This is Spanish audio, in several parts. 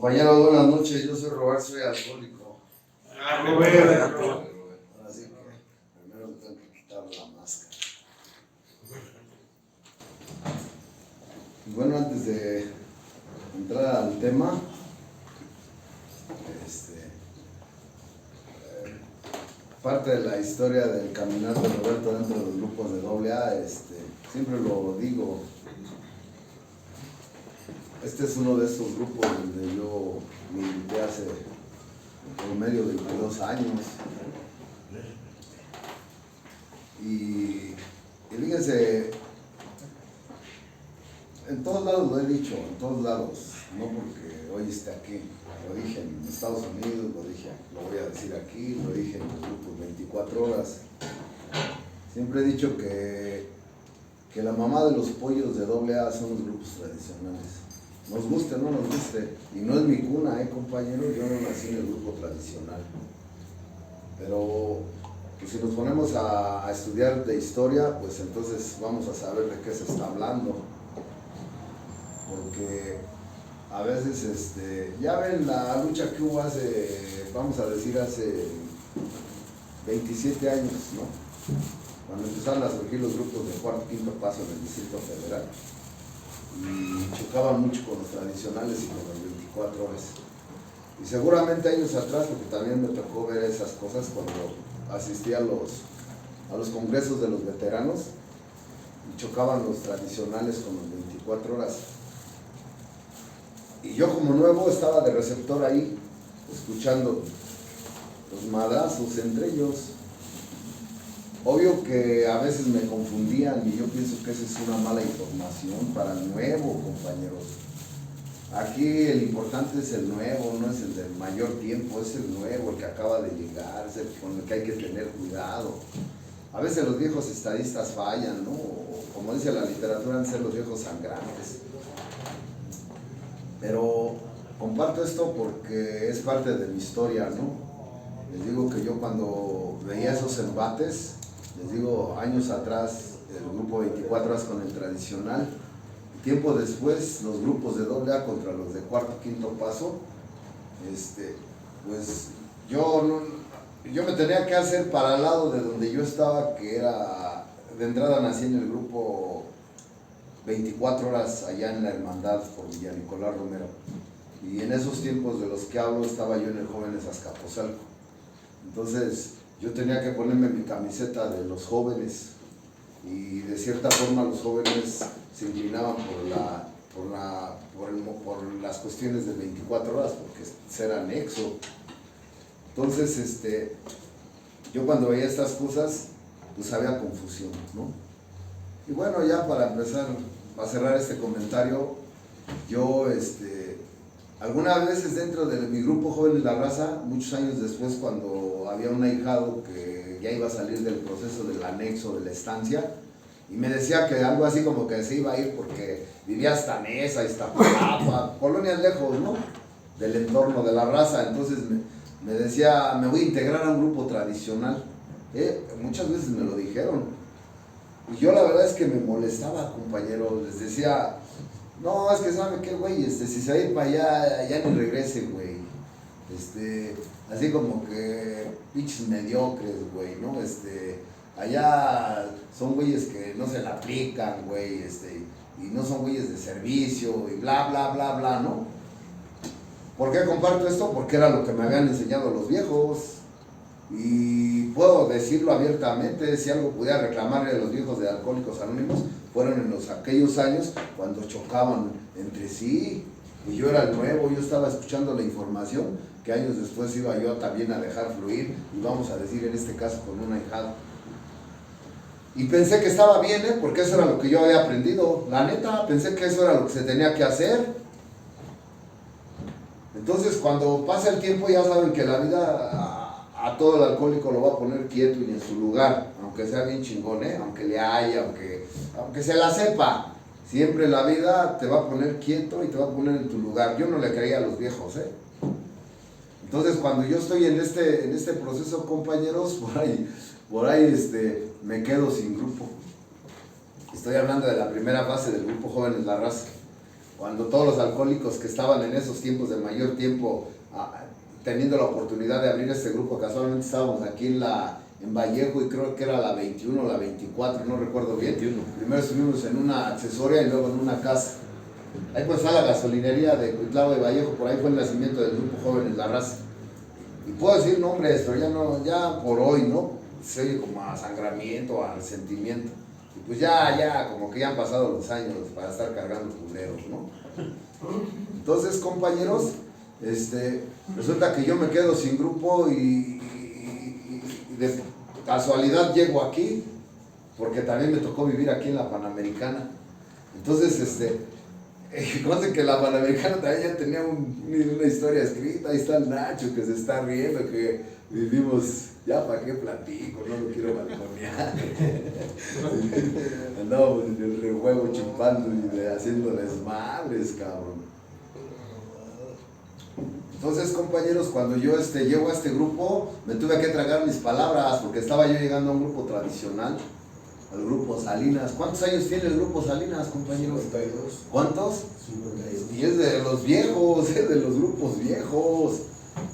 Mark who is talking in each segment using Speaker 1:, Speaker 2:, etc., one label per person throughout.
Speaker 1: Compañeros, buenas noches. Yo soy Roberto, soy alcohólico.
Speaker 2: Roberto.
Speaker 1: Así que primero tengo que quitar la máscara. Y bueno, antes de entrar al tema, parte de la historia del caminar de Roberto dentro de los grupos de AA, siempre lo digo. Este es uno de esos grupos donde yo milité hace por medio de 22 años. Y fíjense, en todos lados lo he dicho, en todos lados, no porque hoy esté aquí. Lo dije en Estados Unidos, lo voy a decir aquí, lo dije en los grupos 24 horas. Siempre he dicho que la mamá de los pollos de AA son los grupos tradicionales. Nos guste o no nos guste, y no es mi cuna, compañeros, yo no nací en el grupo tradicional. Pero pues, si nos ponemos a estudiar de historia, pues entonces vamos a saber de qué se está hablando. Porque a veces, ya ven la lucha que hubo hace 27 años, ¿no? Cuando empezaron a surgir los grupos de cuarto, quinto paso en el Distrito Federal. Y chocaban mucho con los tradicionales y con las 24 horas. Y seguramente años atrás, porque también me tocó ver esas cosas cuando asistí a los congresos de los veteranos, y chocaban los tradicionales con los 24 horas. Y yo como nuevo estaba de receptor ahí, escuchando los madrazos entre ellos. Obvio que a veces me confundían y yo pienso que esa es una mala información para el nuevo, compañeros. Aquí el importante es el nuevo, no es el del mayor tiempo, es el nuevo, el que acaba de llegar, es el con el que hay que tener cuidado. A veces los viejos estadistas fallan, ¿no? O, como dice la literatura, han de ser los viejos sangrantes. Pero comparto esto porque es parte de mi historia, ¿no? Les digo que yo cuando veía esos embates, les digo, años atrás, el grupo 24 horas con el tradicional, tiempo después, los grupos de AA contra los de cuarto, quinto paso, pues yo me tenía que hacer para el lado de donde yo estaba, que era, de entrada nací en el grupo 24 horas allá en la Hermandad por Villa Nicolás Romero. Y en esos tiempos de los que hablo estaba yo en el Jóvenes Azcapotzalco. Entonces yo tenía que ponerme mi camiseta de los jóvenes y de cierta forma los jóvenes se inclinaban por las cuestiones de 24 horas porque era anexo. Entonces yo cuando veía estas cosas pues había confusión, ¿no? Y bueno, ya para empezar, para cerrar este comentario, yo algunas veces dentro de mi grupo Jóvenes La Raza, muchos años después, cuando había un ahijado que ya iba a salir del proceso del anexo de la estancia, y me decía que algo así como que se iba a ir porque vivía hasta Nesa, Iztapalapa, colonias lejos, ¿no? Del entorno de La Raza. Entonces me decía, me voy a integrar a un grupo tradicional. Muchas veces me lo dijeron. Y yo la verdad es que me molestaba, compañero. Les decía, no, es que sabe qué, güey, si se va a ir para allá, ya ni regrese, güey. Así como que pinches mediocres, güey, ¿no? Allá son güeyes que no se la aplican, güey, y no son güeyes de servicio, y bla, bla, bla, bla, ¿no? ¿Por qué comparto esto? Porque era lo que me habían enseñado los viejos. Y puedo decirlo abiertamente, si algo pudiera reclamarle a los viejos de Alcohólicos Anónimos, fueron en aquellos años cuando chocaban entre sí, y yo era el nuevo, yo estaba escuchando la información que años después iba yo también a dejar fluir, y vamos a decir en este caso con un ahijado. Y pensé que estaba bien, porque eso era lo que yo había aprendido, la neta, pensé que eso era lo que se tenía que hacer. Entonces cuando pasa el tiempo ya saben que la vida a todo el alcohólico lo va a poner quieto y en su lugar, aunque sea bien chingón, aunque le haya, aunque se la sepa, siempre la vida te va a poner quieto y te va a poner en tu lugar. Yo no le creía a los viejos, Entonces cuando yo estoy en este proceso, compañeros, por ahí me quedo sin grupo. Estoy hablando de la primera fase del grupo Jóvenes La Raza. cuando todos los alcohólicos que estaban en esos tiempos de mayor tiempo, teniendo la oportunidad de abrir este grupo, casualmente estábamos aquí en Vallejo y creo que era la 21 o la 24, no recuerdo bien. 21. Primero estuvimos en una accesoria y luego en una casa. Ahí pues está la gasolinería de Cuitlavo de Vallejo, por ahí fue el nacimiento del grupo Jóvenes La Raza. Y puedo decir nombres, pero ya por hoy, ¿no? Se oye como a sangramiento, a resentimiento. Y pues ya, como que ya han pasado los años para estar cargando culeros, ¿no? Entonces, compañeros, resulta que yo me quedo sin grupo y de casualidad llego aquí, porque también me tocó vivir aquí en la Panamericana. Entonces, conste que la Panamericana también ya tenía una historia escrita. Ahí está el Nacho que se está riendo, que vivimos, ya para qué platico, no lo quiero balconear. Andábamos en el rejuego chupando y haciéndoles madres, cabrón. Entonces, compañeros, cuando yo llego a este grupo, me tuve que tragar mis palabras, porque estaba yo llegando a un grupo tradicional, al grupo Salinas. ¿Cuántos años tiene el grupo Salinas, compañeros?
Speaker 2: 52.
Speaker 1: ¿Cuántos?
Speaker 2: 52.
Speaker 1: Y es de los viejos, de los grupos viejos.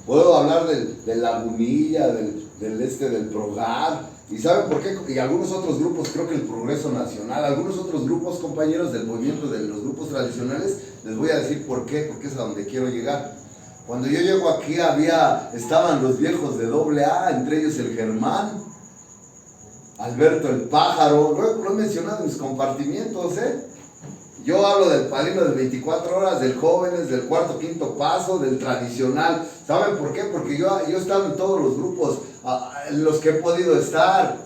Speaker 1: Puedo hablar de Lagunilla, del Progar. ¿Y saben por qué? Y algunos otros grupos, creo que el Progreso Nacional, algunos otros grupos, compañeros, del movimiento de los grupos tradicionales, les voy a decir por qué, porque es a donde quiero llegar. Cuando yo llego aquí estaban los viejos de AA, entre ellos el Germán, Alberto el Pájaro, lo he mencionado en mis compartimientos, Yo hablo del padrino de 24 horas, del Jóvenes, del Cuarto Quinto Paso, del Tradicional. ¿Saben por qué? Porque yo he estado en todos los grupos en los que he podido estar.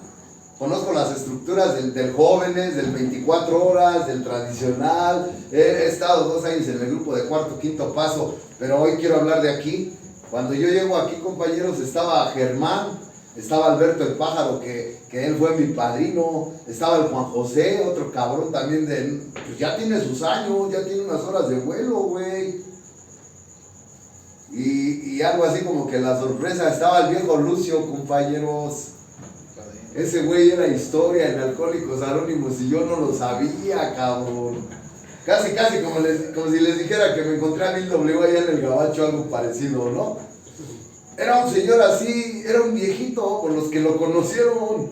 Speaker 1: Conozco las estructuras del Jóvenes, del 24 horas, del Tradicional. He estado 2 años en el grupo de Cuarto Quinto Paso, pero hoy quiero hablar de aquí. Cuando yo llego aquí, compañeros, estaba Germán, estaba Alberto el Pájaro, que él fue mi padrino, estaba el Juan José, otro cabrón también pues ya tiene sus años, ya tiene unas horas de vuelo, güey. Y algo así como que la sorpresa, estaba el viejo Lucio, compañeros. Ese güey era historia en Alcohólicos Anónimos y yo no lo sabía, cabrón. Casi como si les dijera que me encontré a Bill W allá en el Gabacho, algo parecido, ¿no? Era un señor así, era un viejito con los que lo conocieron.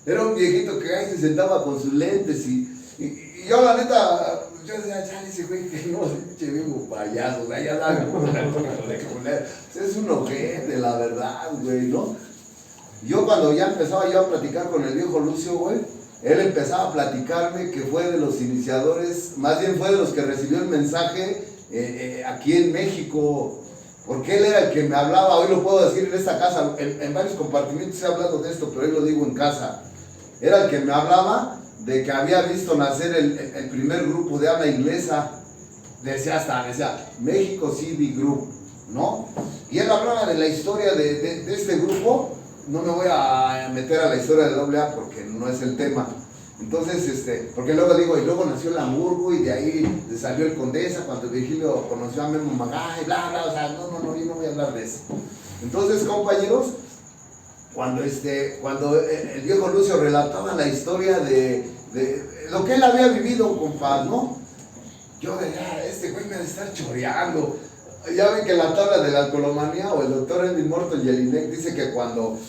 Speaker 1: Era un viejito que ahí se sentaba con sus lentes y yo la neta, yo decía, ya ese güey que no, pinche viejo payaso, o sea, ya la es un ojete, la verdad, güey, ¿no? Yo cuando ya empezaba yo a platicar con el viejo Lucio, güey, él empezaba a platicarme que fue de los iniciadores, más bien fue de los que recibió el mensaje aquí en México, porque él era el que me hablaba. Hoy lo puedo decir en esta casa, en varios compartimientos he hablado de esto, pero hoy lo digo en casa. Era el que me hablaba de que había visto nacer el primer grupo de habla inglesa, decía México CD Group, ¿no? Y él hablaba de la historia de este grupo. No me voy a meter a la historia de AA porque no es el tema. Entonces, porque luego digo, y luego nació el Hamburgo y de ahí le salió el Condesa cuando Virgilio conoció a Memo Magay, bla, bla, o sea, no, yo no voy a hablar de eso. Entonces, compañeros, cuando el viejo Lucio relataba la historia de lo que él había vivido, compadre, ¿no? Yo decía, este güey me ha de estar choreando. Ya ven que la tabla de la alcoholomanía o el doctor Edwin Morton y el INEC dice que cuando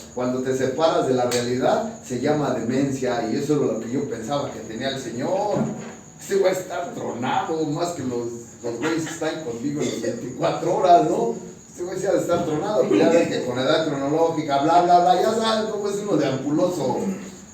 Speaker 1: te separas de la realidad se llama demencia, y eso es lo que yo pensaba que tenía el señor. Este güey está tronado más que los güeyes que están conmigo en las 24 horas, ¿no? Este güey se ha de estar tronado, pero ya ven que con edad cronológica, bla, bla, bla, ya saben cómo es uno de ampuloso.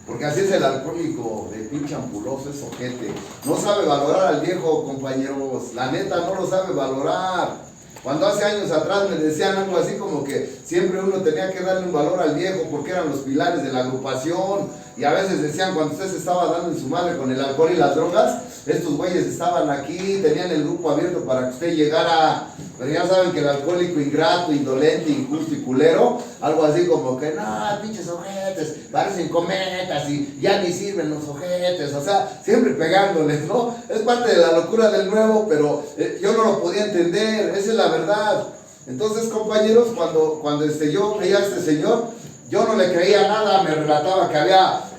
Speaker 1: Porque así es el alcohólico, de pinche ampuloso, es ojete. No sabe valorar al viejo, compañeros, la neta no lo sabe valorar. Cuando hace años atrás me decían algo así como que siempre uno tenía que darle un valor al viejo porque eran los pilares de la agrupación, y a veces decían, cuando usted se estaba dando en su madre con el alcohol y las drogas, estos güeyes estaban aquí, tenían el grupo abierto para que usted llegara, pero ya saben que el alcohólico ingrato, indolente, injusto y culero, algo así como que, no, pinches ojetes, parecen cometas y ya ni sirven los ojetes, o sea, siempre pegándoles, ¿no? Es parte de la locura del nuevo, pero yo no lo podía entender, esa es la verdad. Entonces, compañeros, cuando yo veía a este señor, yo no le creía nada. Me relataba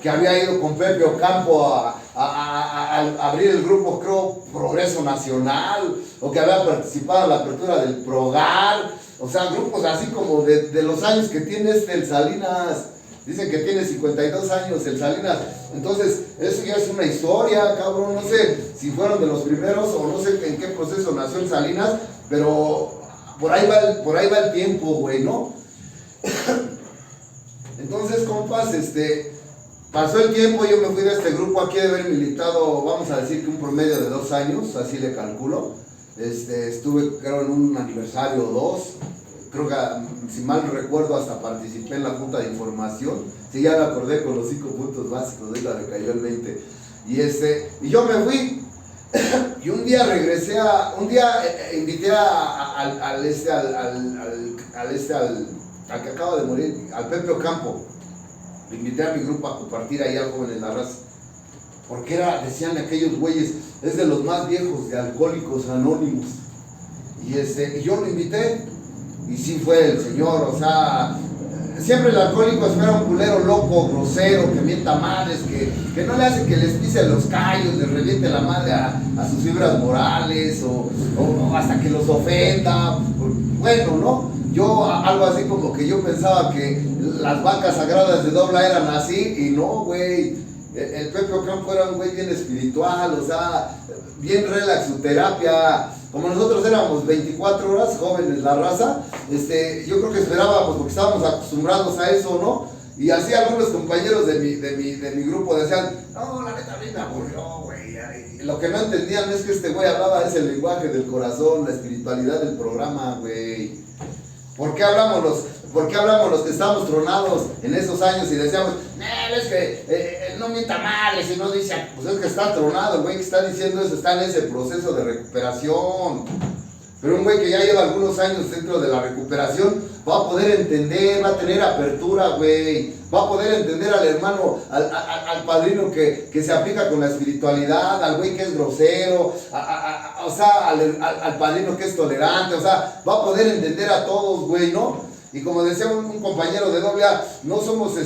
Speaker 1: que había ido con Pepe Ocampo a a abrir el grupo, creo, Progreso Nacional, o que había participado en la apertura del Progar, o sea, grupos así como de los años que tiene el Salinas. Dicen que tiene 52 años el Salinas. Entonces, eso ya es una historia, cabrón. No sé si fueron de los primeros o no sé en qué proceso nació el Salinas, pero por ahí va el tiempo, güey, ¿no? Entonces, compas, pasó el tiempo, yo me fui de este grupo aquí de haber militado, vamos a decir que un promedio de 2 años, así le calculo. Estuve, creo, en un aniversario o 2. Creo que, si mal no recuerdo, hasta participé en la Junta de Información. Sí, ya me acordé con los 5 puntos básicos, ahorita me cayó el 20. Y yo me fui. Y un día invité al que acaba de morir, al Pepe Ocampo. Le invité a mi grupo a compartir ahí algo en la raza. Porque decían aquellos güeyes, es de los más viejos de Alcohólicos Anónimos. Y yo lo invité. Y sí fue el señor, o sea, siempre el alcohólico espera un culero loco, grosero, que mienta madres, que no le hace que les pise los callos, les reviente la madre a sus fibras morales, o hasta que los ofenda. Bueno, ¿no? Yo, algo así como que yo pensaba que las vacas sagradas de Dobla eran así, y no, güey. El Pepe Ocampo era un güey bien espiritual, o sea, bien relax, su terapia. Como nosotros éramos 24 horas jóvenes, la raza, yo creo que esperábamos, porque estábamos acostumbrados a eso, ¿no? Y así algunos compañeros de mi grupo decían, no, la neta a mí me aburrió, güey. Y lo que no entendían es que este güey hablaba ese lenguaje del corazón, la espiritualidad del programa, güey. ¿Por qué hablamos los que estábamos tronados en esos años y decíamos, es que no mienta mal, si no dice, pues es que está tronado, el güey que está diciendo eso está en ese proceso de recuperación? Pero un güey que ya lleva algunos años dentro de la recuperación va a poder entender, va a tener apertura, güey. Va a poder entender al hermano, al padrino que se aplica con la espiritualidad, al güey que es grosero, o sea, al padrino que es tolerante, o sea, va a poder entender a todos, güey, ¿no? Y como decía un compañero de AA, no somos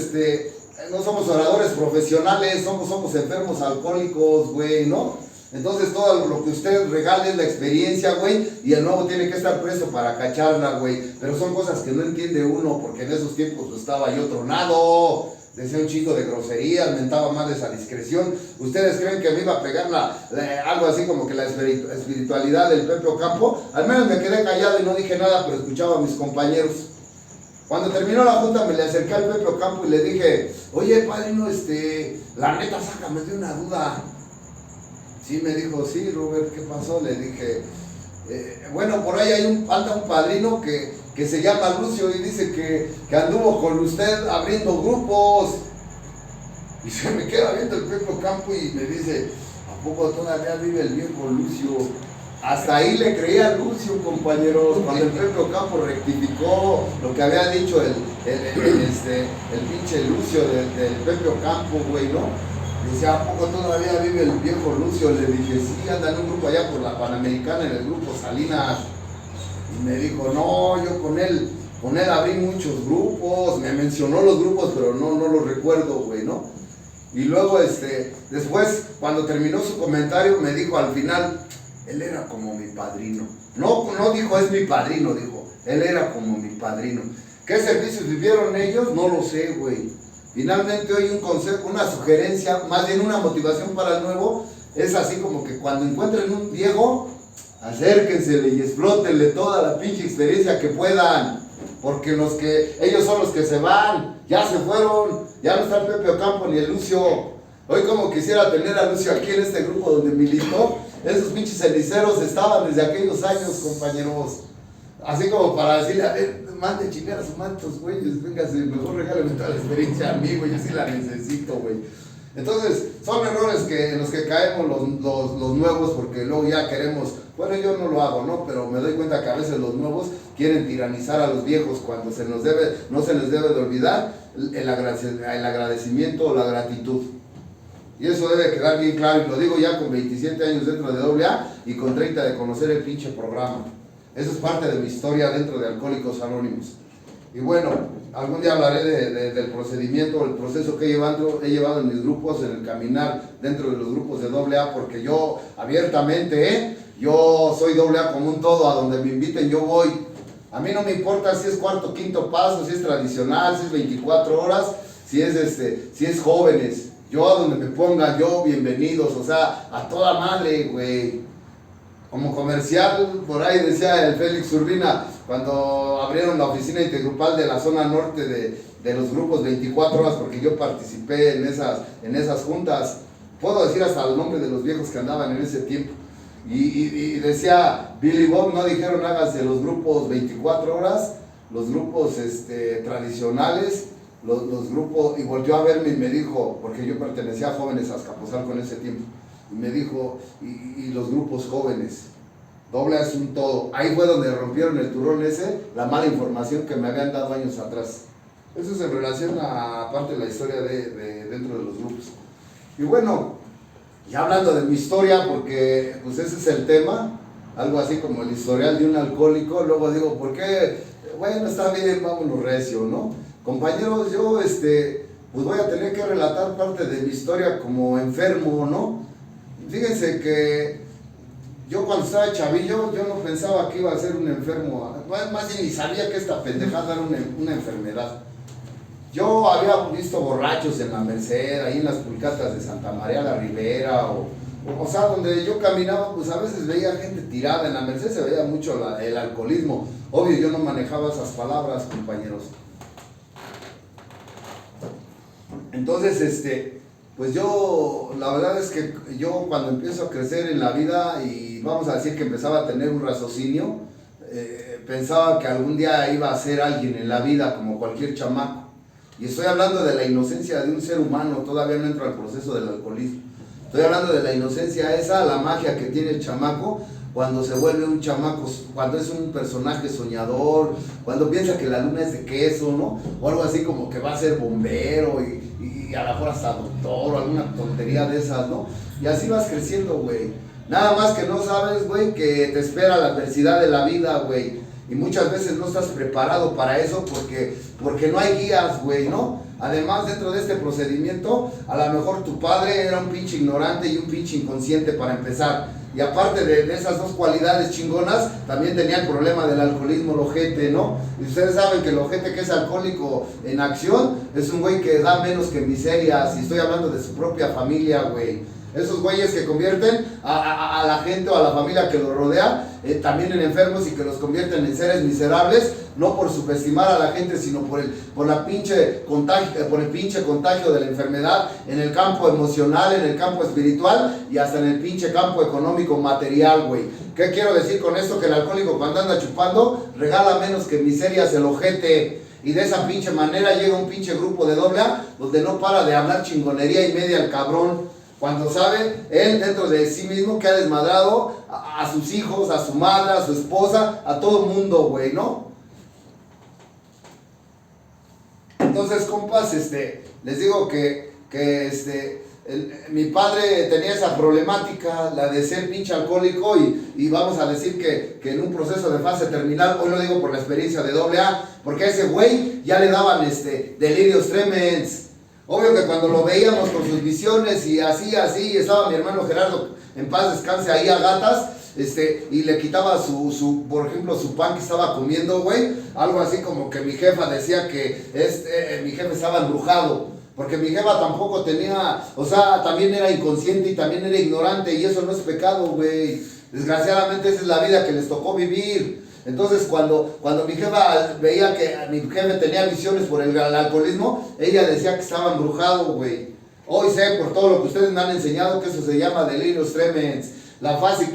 Speaker 1: oradores profesionales, somos enfermos alcohólicos, güey, ¿no? Entonces todo lo que usted regale es la experiencia, güey, y el nuevo tiene que estar presto para cacharla, güey. Pero son cosas que no entiende uno, porque en esos tiempos estaba yo tronado. Decía un chico de groserías, mentaba madres a discreción. ¿Ustedes creen que me iba a pegar algo así como que la espiritualidad del Pepe Ocampo? Al menos me quedé callado y no dije nada, pero escuchaba a mis compañeros. Cuando terminó la junta me le acerqué al Pepe Ocampo y le dije, oye, padrino, la neta, sácame de una duda. Sí, me dijo, sí, Robert, ¿qué pasó? Le dije, bueno, por ahí anda un padrino que se llama Lucio y dice que anduvo con usted abriendo grupos. Y se me queda viendo el Pepe Ocampo y me dice, ¿a poco todavía vive el viejo Lucio? Hasta ahí le creía a Lucio, compañeros, cuando el Pepe Ocampo rectificó lo que había dicho el pinche Lucio del Pepe Ocampo, güey, ¿no? Dice, ¿a poco todavía vive el viejo Lucio? Le dije, sí, anda en un grupo allá por la Panamericana, en el grupo Salinas. Y me dijo, no, yo con él abrí muchos grupos. Me mencionó los grupos, pero no los recuerdo, güey, ¿no? Y luego, después, cuando terminó su comentario, me dijo al final, él era como mi padrino. No dijo, es mi padrino, dijo, él era como mi padrino. ¿Qué servicios vivieron ellos? No lo sé, güey. Finalmente hoy un consejo, una sugerencia, más bien una motivación para el nuevo, es así como que cuando encuentren un viejo, acérquensele y explótenle toda la pinche experiencia que puedan, porque ellos son los que se van, ya se fueron, ya no está el Pepe Ocampo ni el Lucio. Hoy como quisiera tener a Lucio aquí en este grupo donde militó, esos pinches ceniceros estaban desde aquellos años, compañeros. Así como para decirle, a ver, mande chingar a sus mantos, güeyes, véngase, mejor regálame toda la experiencia a mí, güey, yo sí la necesito, güey. Entonces, son errores en los que caemos los nuevos, porque luego ya queremos, bueno, yo no lo hago, ¿no? Pero me doy cuenta que a veces los nuevos quieren tiranizar a los viejos cuando no se les debe de olvidar el agradecimiento o la gratitud. Y eso debe quedar bien claro, y lo digo ya con 27 años dentro de AA y con 30 de conocer el pinche programa. Eso es parte de mi historia dentro de Alcohólicos Anónimos. Y bueno, algún día hablaré del procedimiento, el proceso que he llevado en mis grupos, en el caminar dentro de los grupos de AA, porque yo abiertamente, yo soy AA como un todo, a donde me inviten yo voy. A mí no me importa si es cuarto, quinto paso, si es tradicional, si es 24 horas, si es jóvenes. Yo a donde me pongan, yo bienvenidos, o sea, a toda madre, güey. Como comercial, por ahí decía el Félix Urbina, cuando abrieron la oficina intergrupal de la zona norte de los grupos 24 horas, porque yo participé en esas juntas, puedo decir hasta el nombre de los viejos que andaban en ese tiempo, y decía Billy Bob, no dijeron háganse los grupos 24 horas, los grupos tradicionales, los grupos, y volvió a verme y me dijo, porque yo pertenecía a Jóvenes Azcapotzalco en ese tiempo, y me dijo, y los grupos jóvenes, AA es un todo. Ahí fue donde rompieron el turrón ese, la mala información que me habían dado años atrás. Eso es en relación a parte de la historia de dentro de los grupos. Y bueno, ya hablando de mi historia, porque pues ese es el tema, algo así como el historial de un alcohólico, luego digo, ¿por qué? Bueno, está bien, vámonos recio, ¿no? Compañeros, yo pues voy a tener que relatar parte de mi historia como enfermo, ¿no? Fíjense que yo cuando estaba chavillo, yo no pensaba que iba a ser un enfermo, más bien ni sabía que esta pendejada era una enfermedad. Yo había visto borrachos en la Merced, ahí en las pulcatas de Santa María la Ribera, o sea, donde yo caminaba, pues a veces veía gente tirada, en la Merced se veía mucho el alcoholismo. Obvio, yo no manejaba esas palabras, compañeros. Entonces, pues yo, la verdad es que yo cuando empiezo a crecer en la vida y vamos a decir que empezaba a tener un raciocinio, pensaba que algún día iba a ser alguien en la vida como cualquier chamaco. Y estoy hablando de la inocencia de un ser humano, todavía no entro al proceso del alcoholismo. Estoy hablando de la inocencia esa, la magia que tiene el chamaco cuando se vuelve un chamaco, cuando es un personaje soñador, cuando piensa que la luna es de queso, ¿no? O algo así como que va a ser bombero y a lo mejor hasta doctor o alguna tontería de esas, ¿no? Y así vas creciendo, güey. Nada más que no sabes, güey, que te espera la adversidad de la vida, güey. Y muchas veces no estás preparado para eso porque no hay guías, güey, ¿no? Además, dentro de este procedimiento, a lo mejor tu padre era un pinche ignorante y un pinche inconsciente para empezar. Y aparte de esas dos cualidades chingonas, también tenía el problema del alcoholismo, el ojete, ¿no? Y ustedes saben que el ojete que es alcohólico en acción es un güey que da menos que miserias. Y estoy hablando de su propia familia, güey. Esos güeyes que convierten a la gente o a la familia que lo rodea también en enfermos y que los convierten en seres miserables, no por subestimar a la gente, sino por el pinche contagio de la enfermedad en el campo emocional, en el campo espiritual y hasta en el pinche campo económico material, güey. ¿Qué quiero decir con esto? Que el alcohólico cuando anda chupando regala menos que miserias el ojete. Y de esa pinche manera llega un pinche grupo de AA donde no para de hablar chingonería y media el cabrón. Cuando sabe él dentro de sí mismo que ha desmadrado a sus hijos, a su madre, a su esposa, a todo mundo, güey, ¿no? Entonces, compas, les digo que mi padre tenía esa problemática, la de ser pinche alcohólico y vamos a decir que en un proceso de fase terminal, hoy lo digo por la experiencia de AA, porque a ese güey ya le daban delirios tremens. Obvio que cuando lo veíamos con sus visiones y así, estaba mi hermano Gerardo, en paz descanse, ahí a gatas, y le quitaba por ejemplo, su pan que estaba comiendo, güey, algo así como que mi jefa decía que mi jefe estaba embrujado, porque mi jefa tampoco tenía, o sea, también era inconsciente y también era ignorante, y eso no es pecado, güey, desgraciadamente esa es la vida que les tocó vivir. Entonces cuando mi jefa veía que mi jefe tenía visiones por el alcoholismo, ella decía que estaba embrujado, güey. Hoy sé por todo lo que ustedes me han enseñado que eso se llama delirios tremens, la fase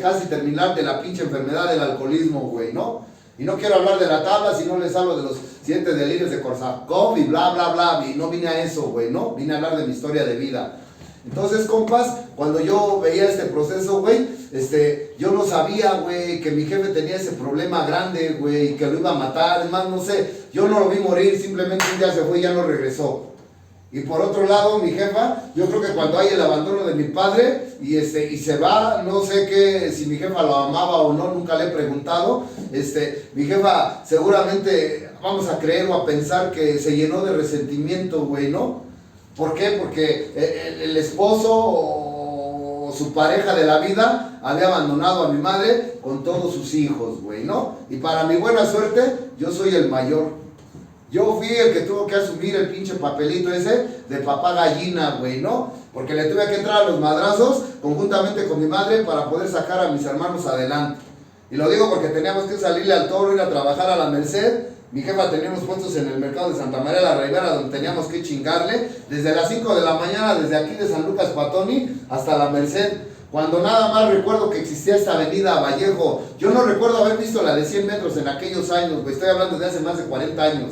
Speaker 1: casi terminal de la pinche enfermedad del alcoholismo, güey, ¿no? Y no quiero hablar de la tabla, si no les hablo de los 7 delirios de Korsakoff y bla, bla, bla, y no vine a eso, güey, ¿no? Vine a hablar de mi historia de vida. Entonces, compas, cuando yo veía este proceso, güey, yo no sabía, güey, que mi jefe tenía ese problema grande, güey, que lo iba a matar, es más, no sé, yo no lo vi morir, simplemente un día se fue y ya no regresó. Y por otro lado, mi jefa, yo creo que cuando hay el abandono de mi padre y se va, no sé qué, si mi jefa lo amaba o no, nunca le he preguntado. Mi jefa seguramente, vamos a creer o a pensar que se llenó de resentimiento, güey, ¿no? ¿Por qué? Porque el esposo o su pareja de la vida había abandonado a mi madre con todos sus hijos, güey, ¿no? Y para mi buena suerte, yo soy el mayor. Yo fui el que tuvo que asumir el pinche papelito ese de papá gallina, güey, ¿no? Porque le tuve que entrar a los madrazos conjuntamente con mi madre para poder sacar a mis hermanos adelante. Y lo digo porque teníamos que salirle al toro, ir a trabajar a la Merced. Mi jefa tenía unos puestos en el mercado de Santa María la Ribera donde teníamos que chingarle desde las 5 de la mañana, desde aquí de San Lucas Patoni hasta la Merced. Cuando nada más recuerdo que existía esta avenida Vallejo. Yo no recuerdo haber visto la de 100 metros en aquellos años, güey. Estoy hablando de hace más de 40 años.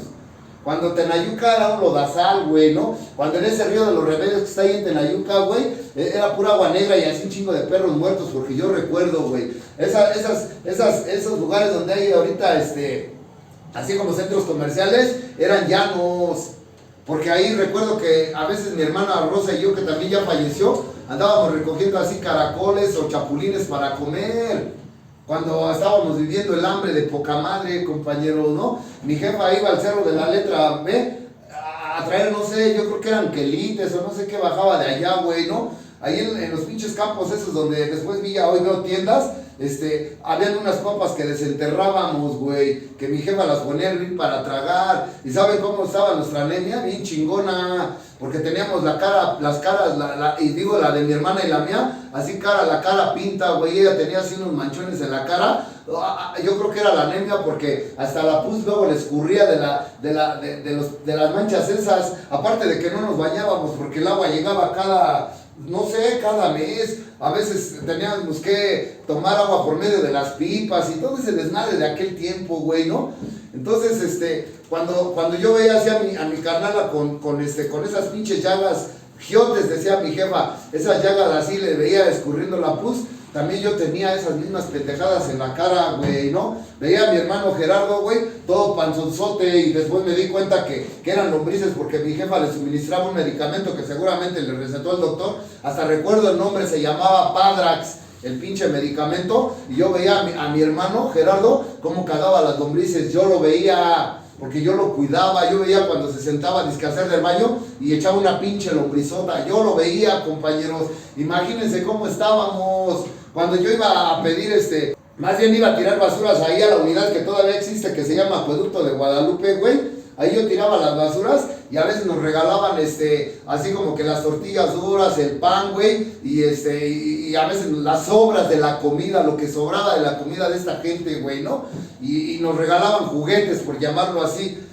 Speaker 1: Cuando Tenayuca era un lodazal, güey, ¿no? Cuando en ese río de los Remedios que está ahí en Tenayuca, güey, era pura agua negra y así un chingo de perros muertos, porque yo recuerdo, güey, esos lugares donde hay ahorita, así como centros comerciales, eran llanos. Porque ahí recuerdo que a veces mi hermana Rosa y yo, que también ya falleció, andábamos recogiendo así caracoles o chapulines para comer. Cuando estábamos viviendo el hambre de poca madre, compañeros, ¿no? Mi jefa iba al cerro de la letra B a traer, no sé, yo creo que eran quelites o no sé qué bajaba de allá, güey, ¿no? Ahí en los pinches campos esos donde después hoy veo tiendas, habían unas papas que desenterrábamos, güey, que mi jefa las ponía a hervir para tragar. ¿Y saben cómo estaba nuestra anemia? Bien chingona, porque teníamos las caras, y digo la de mi hermana y la mía, así la cara pinta, güey, ella tenía así unos manchones en la cara. Yo creo que era la anemia porque hasta la pus luego le escurría de las manchas esas, aparte de que no nos bañábamos porque el agua llegaba cada mes. A veces teníamos que tomar agua por medio de las pipas y todo ese desmadre de aquel tiempo, güey, ¿no? Entonces, cuando yo veía así a mi carnala con esas pinches llagas, giotes, decía mi jefa, esas llagas así le veía escurriendo la pus, también yo tenía esas mismas pendejadas en la cara, güey, ¿no? Veía a mi hermano Gerardo, güey, todo panzonzote, y después me di cuenta que eran lombrices porque mi jefa le suministraba un medicamento que seguramente le recetó el doctor. Hasta recuerdo el nombre, se llamaba Padrax, el pinche medicamento, y yo veía a mi hermano Gerardo cómo cagaba las lombrices. Yo lo veía porque yo lo cuidaba. Yo veía cuando se sentaba a hacer del baño y echaba una pinche lombrizota. Yo lo veía, compañeros. Imagínense cómo estábamos. Cuando yo iba a pedir, más bien iba a tirar basuras ahí a la unidad que todavía existe, que se llama Acueducto de Guadalupe, güey. Ahí yo tiraba las basuras y a veces nos regalaban, así como que las tortillas duras, el pan, güey, y a veces las sobras de la comida, lo que sobraba de la comida de esta gente, güey, ¿no? Y nos regalaban juguetes, por llamarlo así.